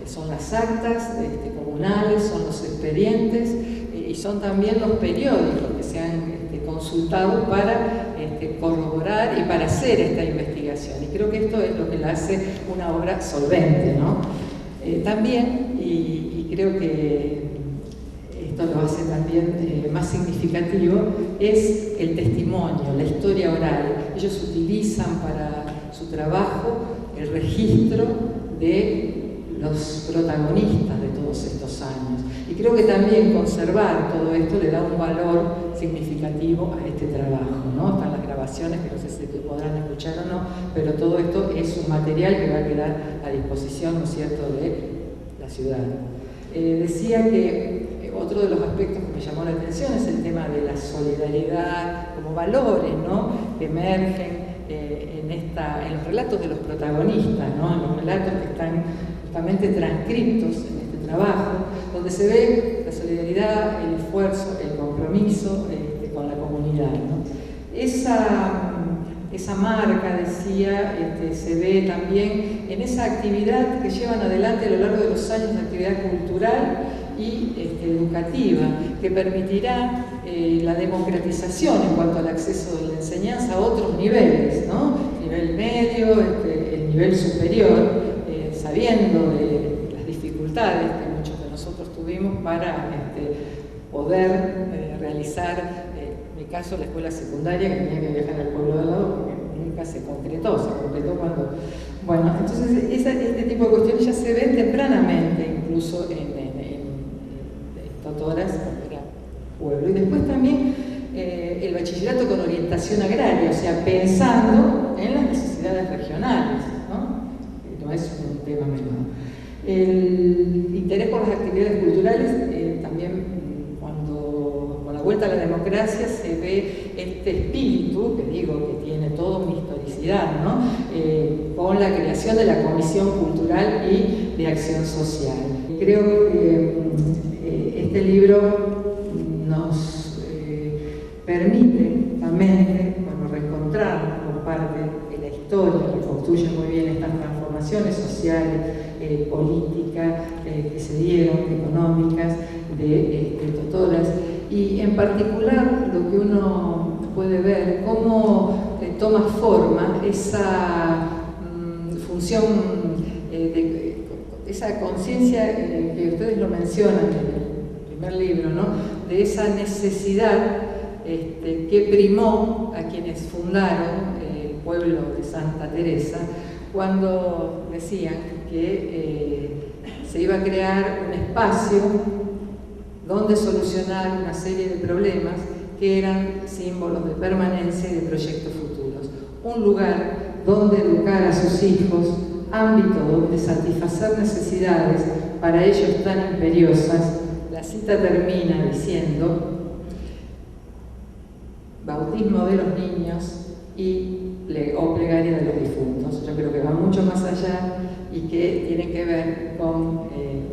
son las actas comunales, son los expedientes y son también los periódicos que se han consultado para corroborar y para hacer esta investigación. Y creo que esto es lo que la hace una obra solvente, ¿no? También, y creo que esto lo hace también más significativo, es el testimonio, la historia oral. Ellos utilizan para su trabajo el registro de los protagonistas de todos estos años. Y creo que también conservar todo esto le da un valor significativo a este trabajo, ¿no? Están las grabaciones, que no sé si podrán escuchar o no, pero todo esto es un material que va a quedar a disposición, ¿no es cierto?, de la ciudad. Decía que otro de los aspectos que me llamó la atención es el tema de la solidaridad como valores, ¿no?, que emergen en los relatos de los protagonistas, ¿no?, en los relatos que están justamente transcriptos en este trabajo, donde se ve la solidaridad, el esfuerzo, el compromiso con la comunidad, ¿no? Esa marca, decía, se ve también en esa actividad que llevan adelante a lo largo de los años, de actividad cultural y educativa, que permitirá la democratización en cuanto al acceso de la enseñanza a otros niveles, ¿no? Nivel medio, el nivel superior, sabiendo de las dificultades que muchos de nosotros tuvimos para poder realizar, en mi caso, la escuela secundaria, que tenía que viajar al pueblo de al lado, porque nunca se concretó cuando... Bueno, entonces este tipo de cuestiones ya se ven tempranamente, incluso en Totoras, cuando era pueblo. Y después también el bachillerato con orientación agraria, o sea, pensando en las necesidades regionales, ¿no? No es un tema menor. El interés por las actividades culturales, también con la vuelta a la democracia se ve este espíritu, que digo que tiene toda una historicidad, ¿no? Con la creación de la Comisión Cultural y de Acción Social. Creo que este libro nos permite también, reencontrar por parte de la historia, que construye muy bien estas transformaciones sociales, políticas que se dieron, económicas, de Totoras, y en particular lo que uno puede ver, cómo toma forma esa función, esa conciencia que ustedes lo mencionan en el primer libro, ¿no?, de esa necesidad que primó a quienes fundaron el pueblo de Santa Teresa, cuando decían que se iba a crear un espacio donde solucionar una serie de problemas que eran símbolos de permanencia y de proyectos futuros. Un lugar donde educar a sus hijos, ámbito donde satisfacer necesidades para ellos tan imperiosas. La cita termina diciendo: bautismo de los niños o plegaria de los difuntos. Yo creo que va mucho más allá y que tiene que ver con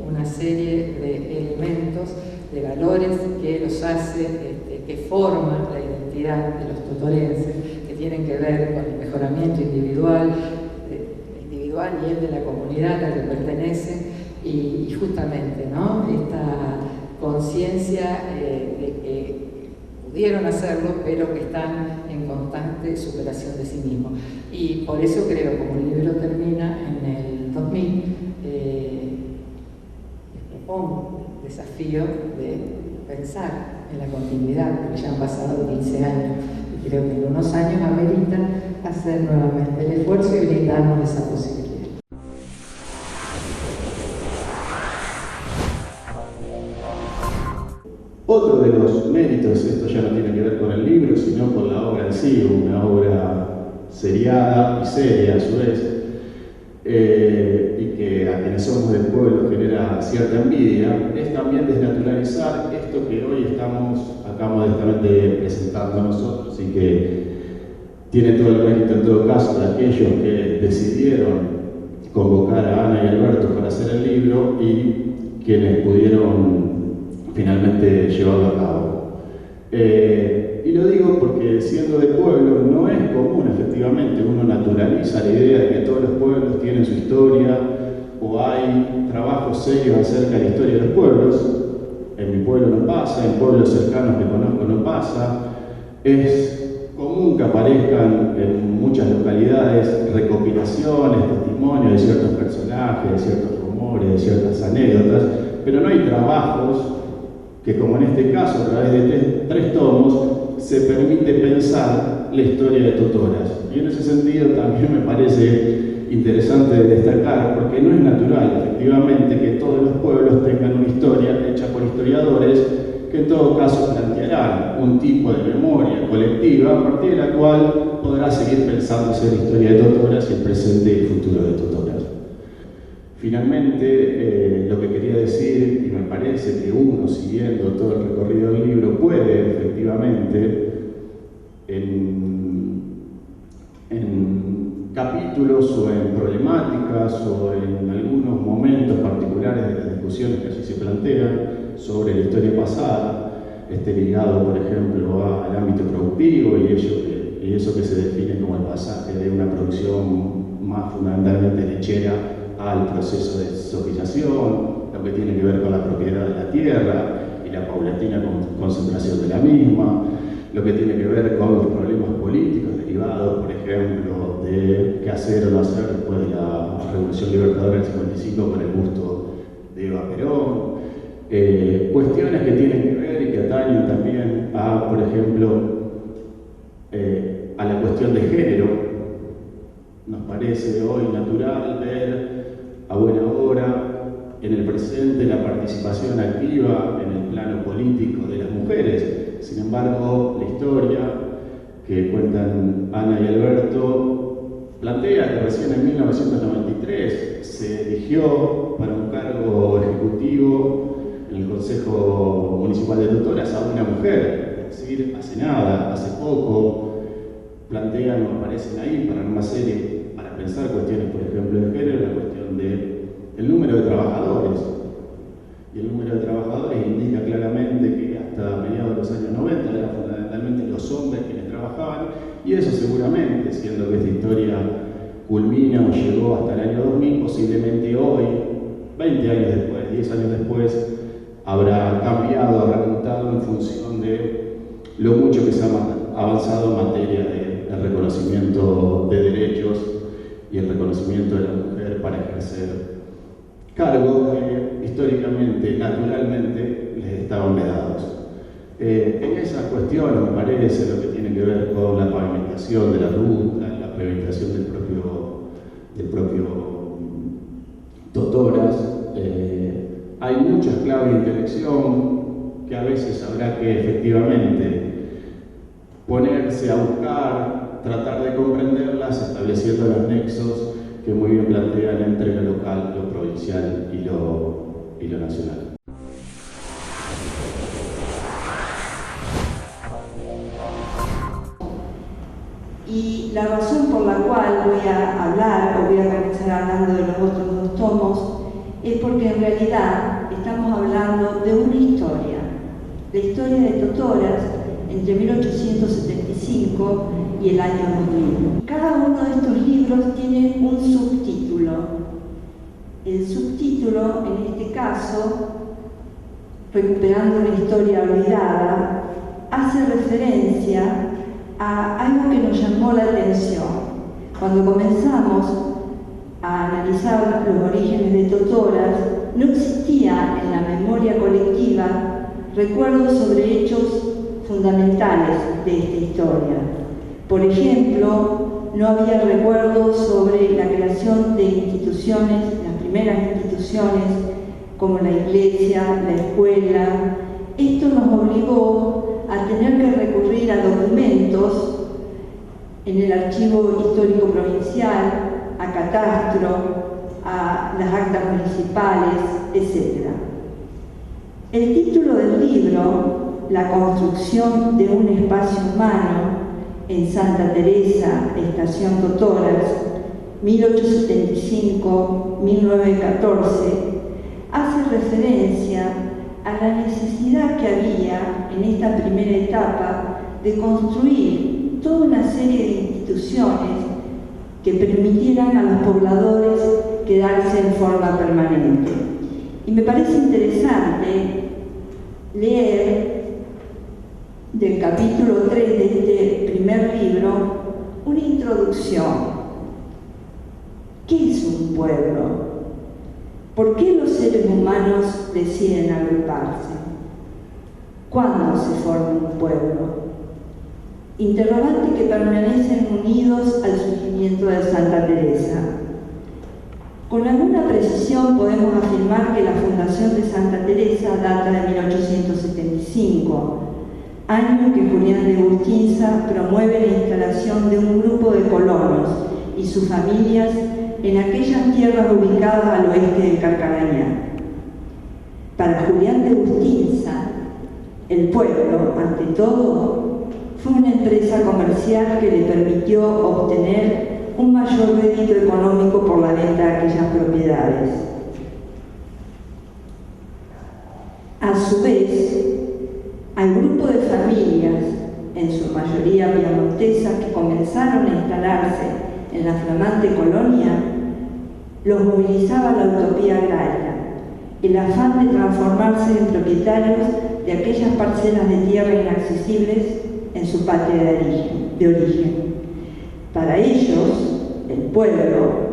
una serie de elementos, de valores que los hace, que forman la identidad de los totorenses, que tienen que ver con el mejoramiento individual y el de la comunidad a la que pertenecen, y justamente, ¿no?, esta conciencia de que pudieron hacerlo, pero que están en constante superación de sí mismos. Y por eso creo, como el libro termina en el 2000, les propongo el desafío de pensar en la continuidad, porque ya han pasado 15 años, y creo que en unos años amerita hacer nuevamente el esfuerzo y brindarnos esa posibilidad. Otro de los méritos, esto ya no tiene que ver con el libro, sino con la obra en sí, una obra seriada y seria a su vez, y que a quienes somos del pueblo genera cierta envidia, es también desnaturalizar esto que hoy estamos acá modestamente presentando nosotros, y que tiene todo el mérito en todo caso de aquellos que decidieron convocar a Ana y Alberto para hacer el libro y quienes pudieron finalmente llevarlo a cabo. Y lo digo porque, siendo de pueblo, no es común, efectivamente, uno naturaliza la idea de que todos los pueblos tienen su historia, o hay trabajos serios acerca de la historia de los pueblos. En mi pueblo no pasa, en pueblos cercanos que conozco no pasa. Es común que aparezcan en muchas localidades recopilaciones, testimonios de ciertos personajes, de ciertos rumores, de ciertas anécdotas, pero no hay trabajos que, como en este caso, a través de tres tomos, se permite pensar la historia de Totoras. Y en ese sentido también me parece interesante destacar, porque no es natural, efectivamente, que todos los pueblos tengan una historia hecha por historiadores que en todo caso plantearán un tipo de memoria colectiva a partir de la cual podrá seguir pensándose la historia de Totoras y el presente y el futuro de Totoras. Finalmente, lo que quería decir, y me parece que uno, siguiendo todo el recorrido del libro, puede efectivamente, en capítulos o en problemáticas o en algunos momentos particulares de las discusiones que allí se plantean sobre la historia pasada, ligado, por ejemplo, al ámbito productivo y eso que se define como el pasaje de una producción más fundamentalmente lechera al proceso de sojillación, lo que tiene que ver con la propiedad de la tierra y la paulatina concentración de la misma, lo que tiene que ver con los problemas políticos derivados, por ejemplo, de qué hacer o no hacer después de la Revolución Libertadora del 55 con el busto de Eva Perón. Cuestiones que tienen que ver y que atañen también a, por ejemplo, a la cuestión de género. Nos parece hoy natural ver a buena hora en el presente la participación activa en el plano político de las mujeres. Sin embargo, la historia que cuentan Ana y Alberto plantea que recién en 1993 se eligió para un cargo ejecutivo en el Consejo Municipal de Totoras a una mujer, es decir, hace nada, hace poco. Plantean o aparecen ahí para una serie, para pensar cuestiones, por ejemplo, de género, la cuestión del número de trabajadores. Y el número de trabajadores indica claramente que hasta mediados de los años 90 eran fundamentalmente los hombres quienes trabajaban, y eso seguramente, siendo que esta historia culmina o llegó hasta el año 2000, posiblemente hoy, 20 años después, 10 años después, habrá cambiado, habrá mutado en función de lo mucho que se ha avanzado en materia de reconocimiento de derechos y el reconocimiento de la mujer para ejercer cargos que históricamente, naturalmente, les estaban vedados. En esas cuestiones, me parece, lo que tiene que ver con la pavimentación de la ruta, la pavimentación del propio Totoras, hay muchas claves de intelección que a veces habrá que efectivamente ponerse a buscar, tratar de comprenderlas, estableciendo los nexos que muy bien plantean entre lo local, lo provincial y lo nacional. Y la razón por la cual voy a hablar, o voy a comenzar hablando de los otros dos tomos, es porque en realidad estamos hablando de una historia, la historia de Totoras entre 1875 y el año 2000. Cada uno de estos libros tiene un subtítulo. El subtítulo, en este caso, Recuperando una historia olvidada, hace referencia a algo que nos llamó la atención. Cuando comenzamos a analizar los orígenes de Totoras, no existía en la memoria colectiva recuerdos sobre hechos fundamentales de esta historia. Por ejemplo, no había recuerdos sobre la creación de instituciones, las primeras instituciones, como la iglesia, la escuela. Esto nos obligó a tener que recurrir a documentos en el Archivo Histórico Provincial, a catastro, a las actas municipales, etc. El título del libro, La construcción de un espacio humano en Santa Teresa, Estación Totoras, 1875-1914, hace referencia a la necesidad que había en esta primera etapa de construir toda una serie de instituciones que permitieran a los pobladores quedarse en forma permanente. Y me parece interesante leer del capítulo 3 de este primer libro una introducción. ¿Qué es un pueblo? ¿Por qué los seres humanos deciden agruparse? ¿Cuándo se forma un pueblo? Interrogantes que permanecen unidos al surgimiento de Santa Teresa. Con alguna precisión podemos afirmar que la fundación de Santa Teresa data de 1875, año en que Julián de Gurtínza promueve la instalación de un grupo de colonos y sus familias en aquellas tierras ubicadas al oeste de Carcarañá. Para Julián de Gurtínza, el pueblo, ante todo, fue una empresa comercial que le permitió obtener un mayor rédito económico por la venta de aquellas propiedades. A su vez, al grupo de familias, en su mayoría piamontesas, que comenzaron a instalarse en la flamante colonia, los movilizaba la utopía agraria, el afán de transformarse en propietarios de aquellas parcelas de tierra inaccesibles en su patria de origen. Para ellos, el pueblo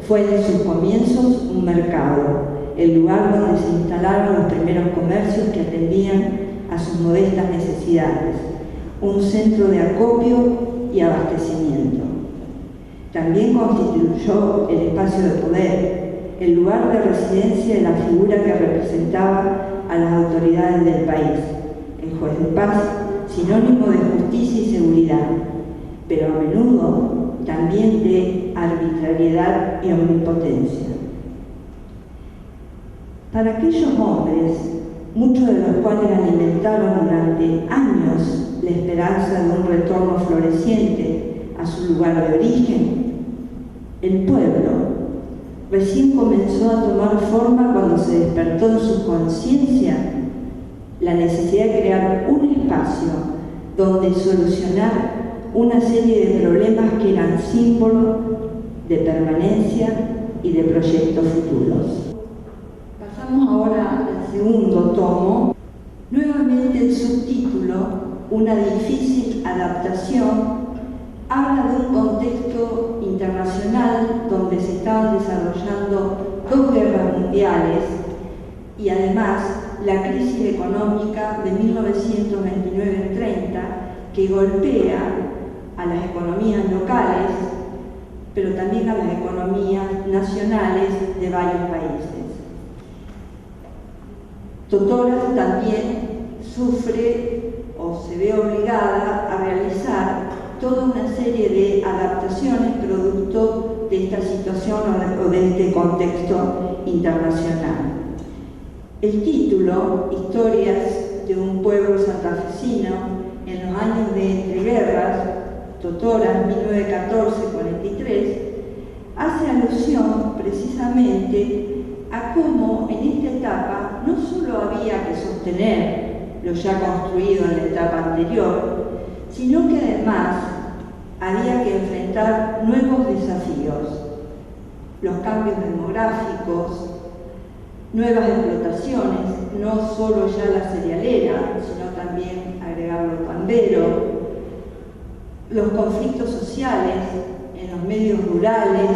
fue en sus comienzos un mercado, el lugar donde se instalaron los primeros comercios que atendían a sus modestas necesidades, un centro de acopio y abastecimiento. También constituyó el espacio de poder, el lugar de residencia de la figura que representaba a las autoridades del país, el juez de paz, sinónimo de justicia y seguridad, pero a menudo también de arbitrariedad y omnipotencia. Para aquellos hombres, muchos de los cuales alimentaron durante años la esperanza de un retorno floreciente a su lugar de origen, el pueblo recién comenzó a tomar forma cuando se despertó en su conciencia la necesidad de crear un espacio donde solucionar una serie de problemas que eran símbolo de permanencia y de proyectos futuros. Pasamos ahora al segundo tomo. Nuevamente el subtítulo, una difícil adaptación, habla de un contexto internacional donde se estaban desarrollando dos guerras mundiales y además la crisis económica de 1929-30 que golpea a las economías locales, pero también a las economías nacionales de varios países. Totora también sufre o se ve obligada a realizar toda una serie de adaptaciones producto de esta situación o de este contexto internacional. El título, Historias de un pueblo santafesino en los años de entreguerras, Totora, 1914-43, hace alusión precisamente a cómo en esta etapa no solo había que sostener lo ya construido en la etapa anterior, sino que además había que enfrentar nuevos desafíos, los cambios demográficos, nuevas explotaciones, no solo ya la cerealera, sino también agregarlo al pandero, los conflictos sociales en los medios rurales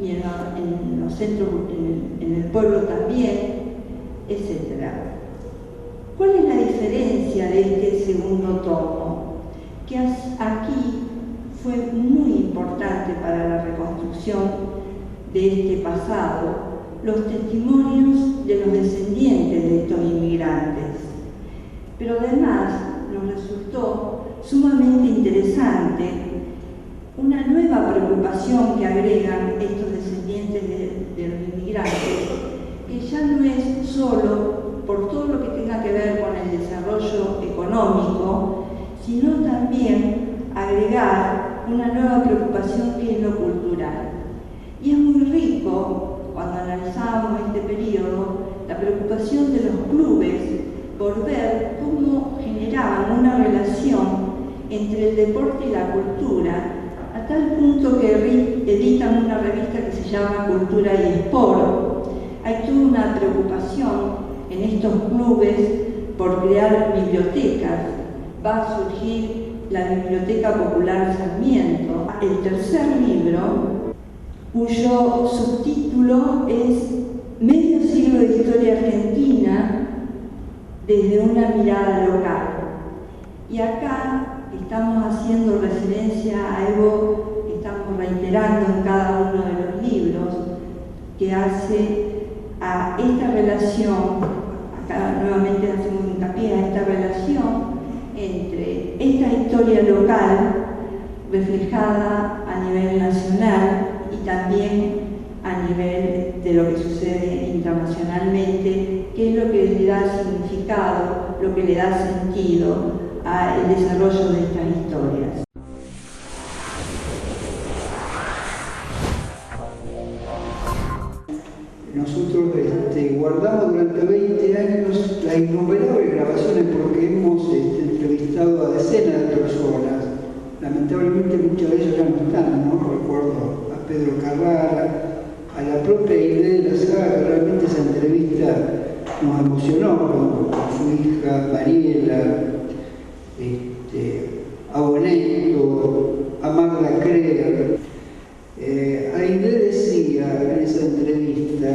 y en los centros, en el pueblo también, etc. ¿Cuál es la diferencia de este segundo tomo? Que aquí fue muy importante para la reconstrucción de este pasado los testimonios de los descendientes de estos inmigrantes. Pero además nos resultó sumamente interesante una nueva preocupación que agregan estos descendientes de los inmigrantes, que ya no es solo por todo lo que tenga que ver con el desarrollo económico, sino también agregar una nueva preocupación que es lo cultural. Y es muy rico, cuando analizábamos este periodo, la preocupación de los clubes por ver cómo generaban una relación entre el deporte y la cultura, a tal punto que editan una revista que se llama Cultura y Sport. Hay toda una preocupación en estos clubes por crear bibliotecas. Va a surgir la Biblioteca Popular Sarmiento. El tercer libro, cuyo subtítulo es Medio siglo de historia argentina desde una mirada local. Y acá estamos haciendo referencia a algo que estamos reiterando en cada uno de los libros, que hace a esta relación, acá nuevamente hacemos hincapié a esta relación entre esta historia local reflejada a nivel nacional y también a nivel de lo que sucede internacionalmente, que es lo que le da significado, lo que le da sentido al desarrollo de estas historias. Nosotros guardamos durante 20 años las innumerables grabaciones porque hemos entrevistado a decenas de personas. Lamentablemente muchas de ellas ya no están, ¿no? Recuerdo a Pedro Carrara, a la propia idea de la saga, que realmente esa entrevista nos emocionó con su hija Mariela, a Boneto, a Magda Creer. Aide decía en esa entrevista,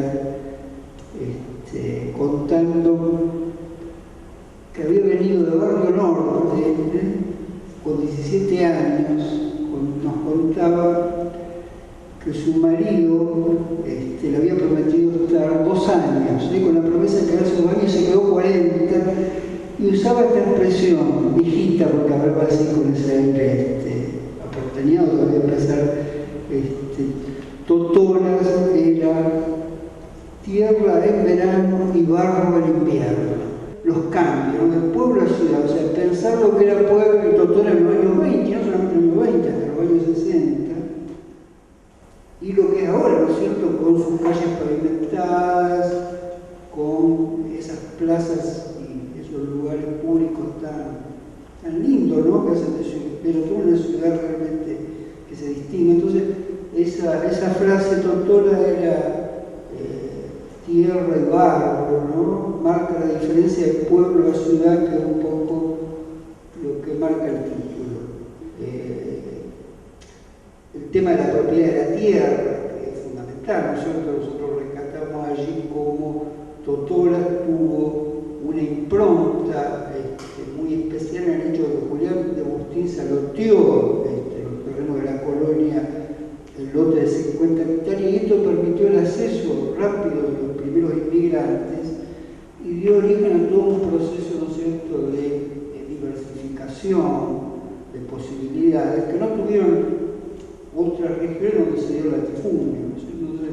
contando que había venido de Barrio Norte, con 17 años, nos contaba que su marido le había prometido estar 2 años, con la promesa de quedarse 2 años, se quedó 40, y usaba esta expresión, hijita, porque hablaba así con ese aire aporteñado, todavía empezar. Totoras era tierra en verano y barro en invierno. Los cambios, de pueblo a ciudad, o sea, pensar lo que era pueblo y Totora en los años 20, no solamente en los años 20, hasta los años 60, y lo que es ahora, ¿no es cierto?, con sus calles pavimentadas, con esas plazas y esos lugares públicos tan lindos, ¿no?, que hacen de toda una ciudad realmente que se distingue. Entonces, esa frase Totora era tierra y barro, ¿no? Marca la diferencia de pueblo a ciudad, que es un poco lo que marca el título. El tema de la propiedad de la tierra, que es fundamental, ¿no es cierto? Nosotros rescatamos allí cómo Totora tuvo una impronta muy especial en el hecho de que Julián de Agustín se loteó los terrenos de la colonia, el lote de 50 hectáreas, y esto permitió el acceso rápido de los primeros inmigrantes y dio origen a todo un proceso, ¿no es cierto?, de diversificación, de posibilidades que no tuvieron otras regiones donde se dio el latifundio. Entonces,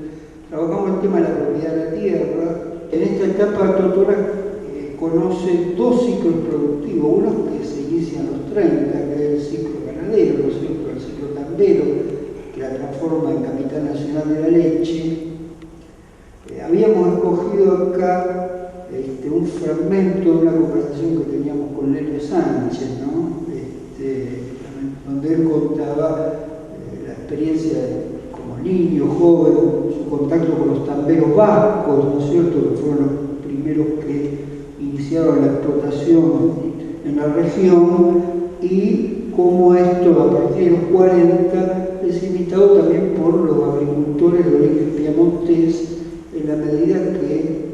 trabajamos el tema de la propiedad de la tierra. En esta etapa Totora conoce 2 ciclos productivos, uno que se inicia en los 30, que es el ciclo ganadero, ¿no es cierto?, el ciclo tambero, que la transforma en capital nacional de la leche. Habíamos escogido acá un fragmento de una conversación que teníamos con Lelio Sánchez, ¿no? Donde él contaba la experiencia como niño, joven, su contacto con los tamberos vascos, ¿no es cierto?, que fueron los primeros que iniciaron la explotación en la región, y cómo esto a partir de los 40 es imitado también por los agricultores de origen piamontés, en la medida que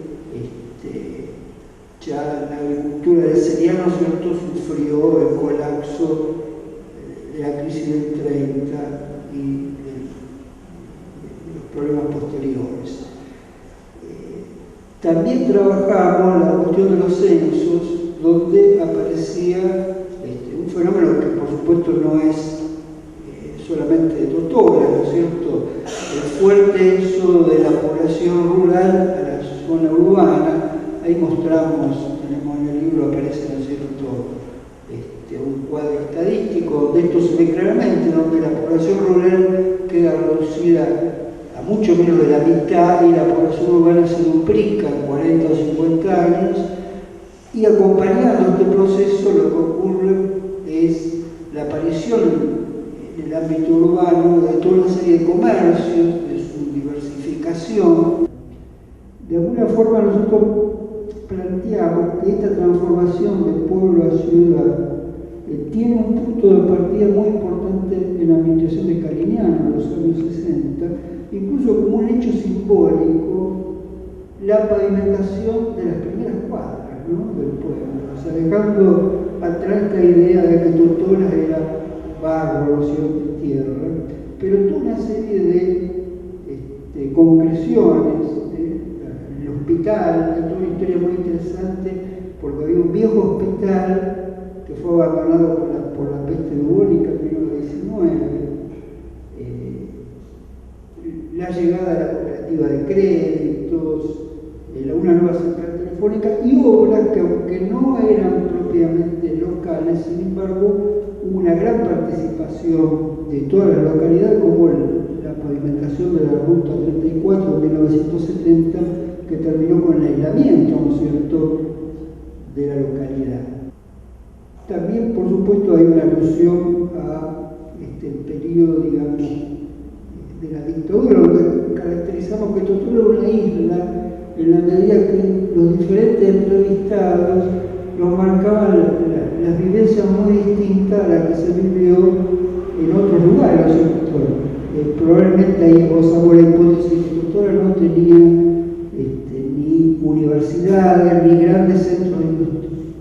ya la agricultura del cereal, ¿no es cierto?, sufrió el colapso de la crisis del 30 y los problemas posteriores. También trabajamos la cuestión de los censos, donde aparecía un fenómeno que por supuesto no es solamente de Totora, ¿no es cierto?, el fuerte éxodo de la población rural a la zona urbana. Ahí mostramos, tenemos en el libro, aparece, ¿no es cierto?, un cuadro estadístico, donde esto se ve claramente, donde la población rural queda reducida a mucho menos de la mitad y la población urbana se duplica en 40 o 50 años, y acompañando este proceso lo que ocurre es la aparición del ámbito urbano, de toda una serie de comercios, de su diversificación. De alguna forma nosotros planteamos que esta transformación de pueblo a ciudad tiene un punto de partida muy importante en la administración de Cariñano en los años 60, incluso como un hecho simbólico, la pavimentación de las primeras cuadras, ¿no?, del pueblo. O sea, dejando atrás esta idea de que Totoras era barro, ¿no?, de tierra, pero toda una serie de concreciones. El hospital, hay toda una historia muy interesante, porque había un viejo hospital que fue abandonado por la peste bubónica en 1919, la llegada de la cooperativa de créditos, una nueva central telefónica y obras que, aunque no eran propiamente locales, sin embargo, hubo una gran participación de toda la localidad, como la pavimentación de la Ruta 34 en 1970, que terminó con el aislamiento, ¿no es cierto?, de la localidad. También, por supuesto, hay una alusión a el periodo, digamos, de la dictadura, donde caracterizamos que Totó era una isla, en la medida que los diferentes entrevistados nos marcaban las vivencias muy distintas a las que se vivió en otros lugares, ¿no es cierto? Probablemente ahí gozamos la hipótesis que Totó no tenía ni universidades, ni grandes centros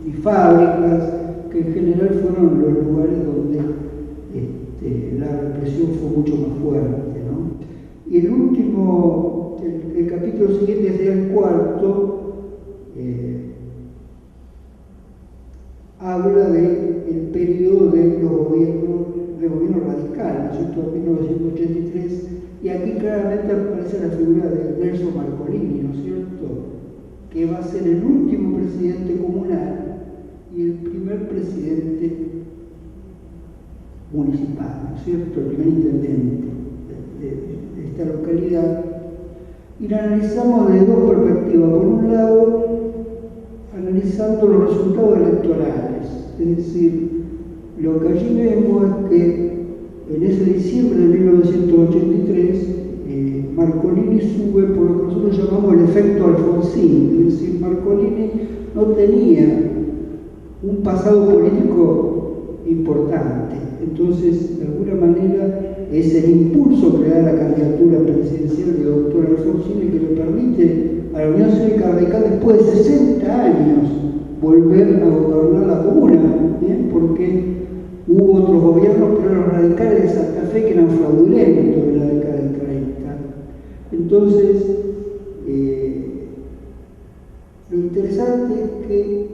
y fábricas, que en general fueron los lugares donde la represión fue mucho más fuerte, ¿no? Y el último, el capítulo siguiente es el cuarto, habla del periodo de los gobierno radical, ¿no es cierto?, 1983, y aquí claramente aparece la figura de Nelson Marcolini, ¿no es cierto?, que va a ser el último presidente comunal y el primer presidente municipal, ¿no es cierto?, el primer intendente de esta localidad. Y la analizamos desde dos perspectivas. Por un lado, analizando los resultados electorales, es decir, lo que allí vemos es que en ese diciembre de 1983, Marcolini sube por lo que nosotros llamamos el efecto Alfonsín, es decir, Marcolini no tenía un pasado político importante, entonces de alguna manera es el impulso que da la candidatura presidencial de doctor Alfonsín el que le permite a la Unión Cívica Radical, después de 60 años, volver a gobernar la comuna, porque hubo otros gobiernos, pero los radicales de Santa Fe que eran fraudulentos en la década del 30. Entonces, lo interesante es que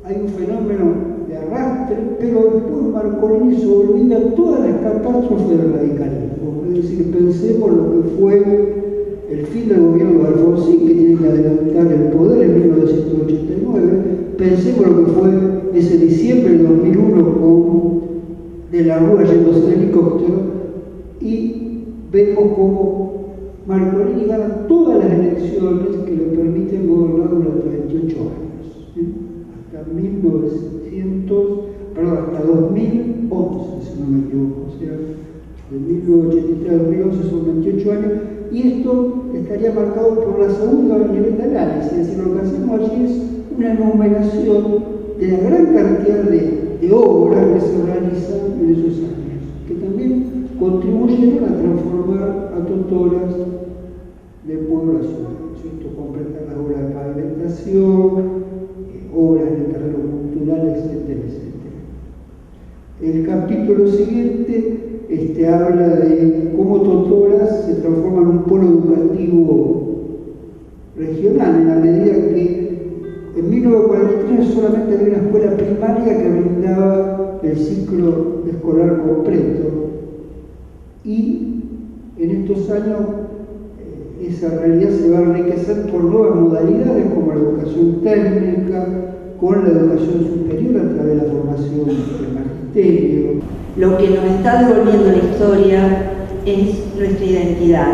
hay un fenómeno de arrastre, pero después Marcolini se olvida todas las catástrofes del radicalismo. Es decir, pensemos lo que fue el fin del gobierno de Alfonsín, que tiene que adelantar el poder en 1989, pensemos lo que fue ese diciembre de 2001 con De la Rúa yéndose en helicóptero, y vemos cómo Marcolini gana todas las elecciones que le permiten gobernar durante 28 años, hasta 2011, si no me equivoco, o sea, de 1983 a 2011 son 28 años, y esto estaría marcado por la segunda nivel de análisis, es decir, lo que hacemos allí es una enumeración de la gran cantidad de obras que se realizan en esos años, que también contribuyeron a transformar a Totoras de pueblo a ciudad, ¿cierto? Completar las obras de pavimentación, obras en el terreno cultural, etcétera, etcétera. El capítulo siguiente habla de cómo Totoras se transforma en un polo educativo regional, en la medida que en 1943 solamente había una escuela primaria que brindaba el ciclo escolar completo, y en estos años esa realidad se va a enriquecer por nuevas modalidades como la educación técnica, con la educación superior a través de la formación del magisterio. Lo que nos está devolviendo la historia es nuestra identidad,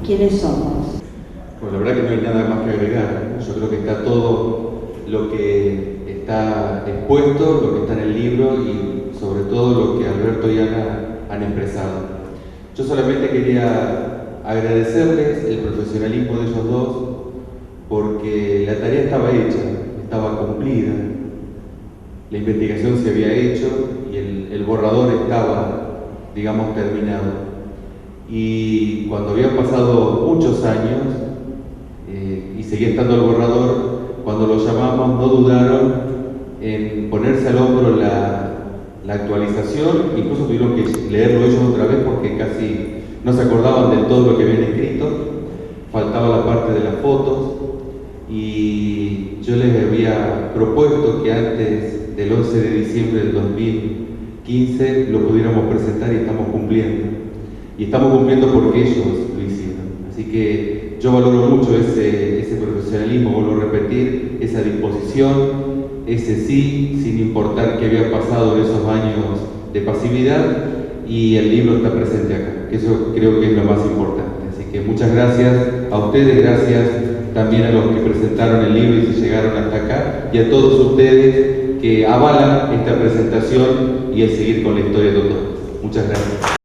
quiénes somos. Bueno, la verdad que no hay nada más que agregar. Yo creo que está todo lo que está expuesto, lo que está en el libro y sobre todo lo que Alberto y Ana han expresado. Yo solamente quería agradecerles el profesionalismo de ellos dos, porque la tarea estaba hecha, estaba cumplida, la investigación se había hecho y el borrador estaba, digamos, terminado. Y cuando habían pasado muchos años y seguía estando el borrador, cuando lo llamamos no dudaron en ponerse al hombro la actualización, incluso tuvieron que leerlo ellos otra vez porque casi no se acordaban de todo lo que habían escrito, faltaba la parte de las fotos, y yo les había propuesto que antes del 11 de diciembre del 2015 lo pudiéramos presentar, y estamos cumpliendo. Y estamos cumpliendo porque ellos lo hicieron. Así que yo valoro mucho ese profesionalismo, vuelvo a repetir, esa disposición, ese sí, sin importar qué había pasado en esos años de pasividad, y el libro está presente acá, que eso creo que es lo más importante. Así que muchas gracias a ustedes, gracias también a los que presentaron el libro y se llegaron hasta acá, y a todos ustedes que avalan esta presentación y el seguir con la historia de Totó. Muchas gracias.